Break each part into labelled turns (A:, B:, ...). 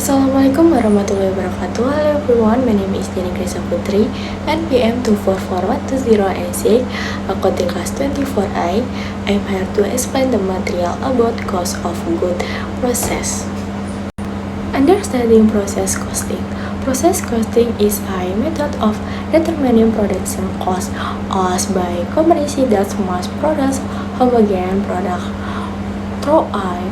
A: Assalamualaikum warahmatullahi wabarakatuh. Hello everyone, my name is Jenny Gresa Putri, NPM 2441206, accounting class 24I. I'm here to explain the material about cost of good process. Understanding process costing. Process costing is a method of determining production cost as by comparison that must produce homogeneous product through a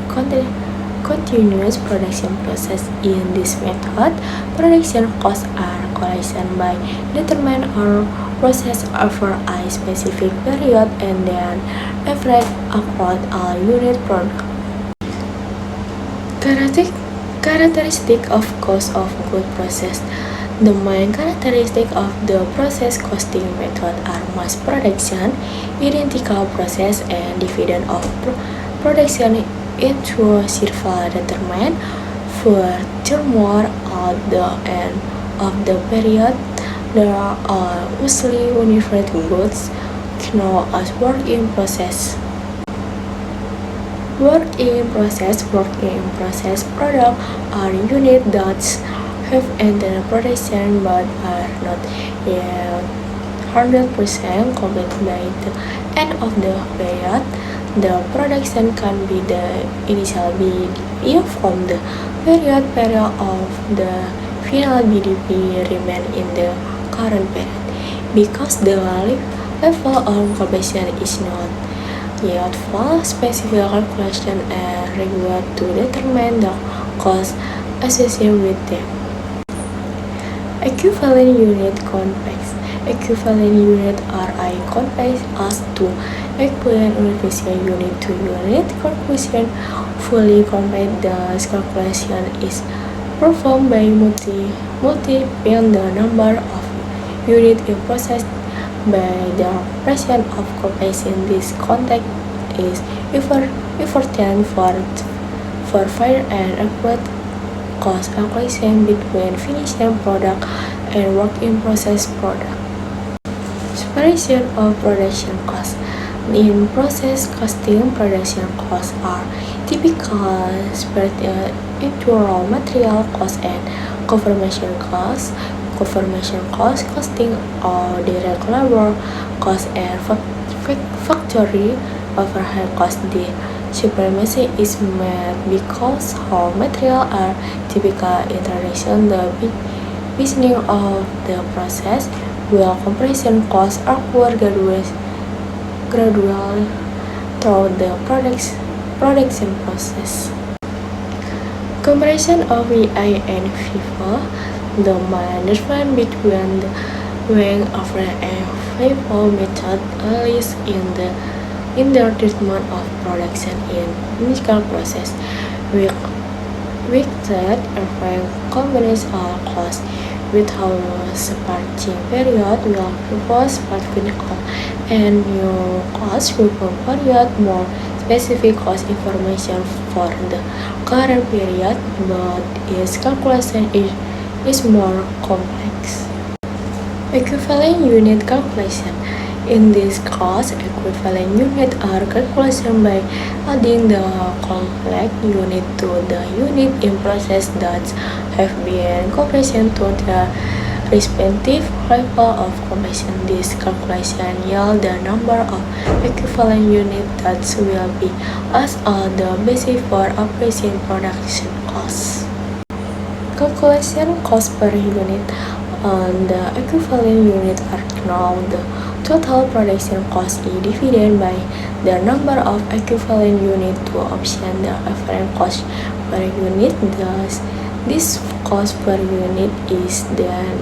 A: continuous production process. In this method, production costs are collected by determine or process over a specific period and then average across all unit product. Characteristic of cost of good process. The main characteristic of the process costing method are mass production, identical process, and dividend of production into a circle determined. Furthermore, at the end of the period, there are usually unified goods known as work in process. Work in process product are units that have entered production but are not yet 100% complete by the end of the period. The production can be the initial BDP from the period of the final BDP remain in the current period. Because the level of completion is not yet full, specific calculation are required to determine the cost associated with them. Equivalent unit complex. Equivalent unit are a complex as to equivalent unification unit to unit calculation. Fully complete, the calculation is performed by multiplying the number of units in process by the fraction of completion. This context is important for fair and accurate cost calculation between finished product and work in process product. Separation of production costs. In process costing, production costs are typically separated into raw material cost and confirmation cost. Confirmation cost costing or direct labor cost and factory overhead cost. The supremacy is made because raw material are typically introduced in the beginning of the process, while compression costs occur gradually through the production process. Comparison of VI and FIFO. The main difference between the weighing average and FIFO method lies in the treatment of production in initial process. We said average combines all costs without starting period, will propose specific cost and new cost will provide more specific cost information for the current period, but its calculation is more complex. Equivalent unit calculation. In this case, equivalent units are calculated by adding the complex unit to the unit in process that have been completed to the respective level of completion. This calculation yields the number of equivalent units that will be as the basis for appraising production costs. Calculation cost per unit. The equivalent units are now the total production cost is divided by the number of equivalent units to obtain the average cost per unit. Thus, this cost per unit is then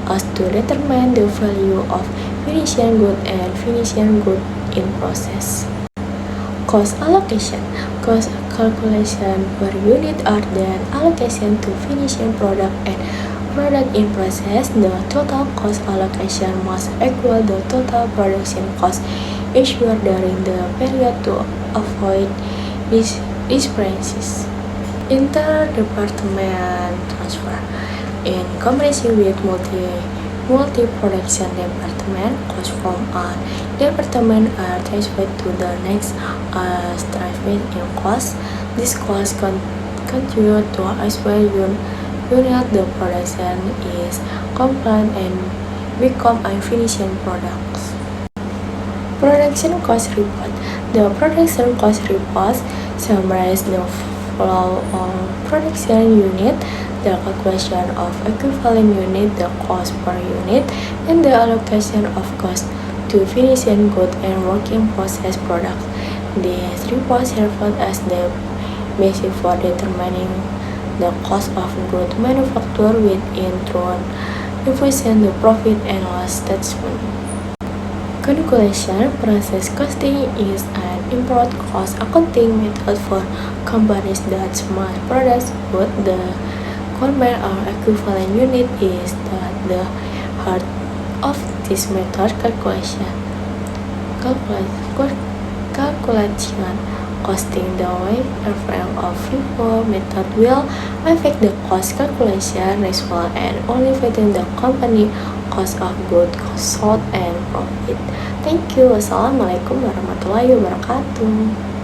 A: used to determine the value of finishing good and finishing good in process. Cost allocation. Cost calculation per unit are then allocation to finishing product and product in process. The total cost allocation must equal the total production cost issued during the period to avoid discrepancies. Inter-department transfer. In combination with multi-production department, costs from one department are transferred to the next as transferred in cost. This cost contribute to assure unit the production is complete and become a finished product. Production cost report. The production cost report summarizes the flow of production unit, the calculation of equivalent unit, the cost per unit, and the allocation of cost to finishing good and working process products. These reports serve as the basis for determining the cost of good manufacture within through efficient the profit and loss statement. Calculation process costing is an important cost accounting method for companies that mass produce goods. The combined or equivalent unit is the heart of this method calculation. Calculation costing. The way effect of FIFO method will affect the cost calculation result and only within the company cost of goods sold and profit. Thank you. Wassalamualaikum warahmatullahi wabarakatuh.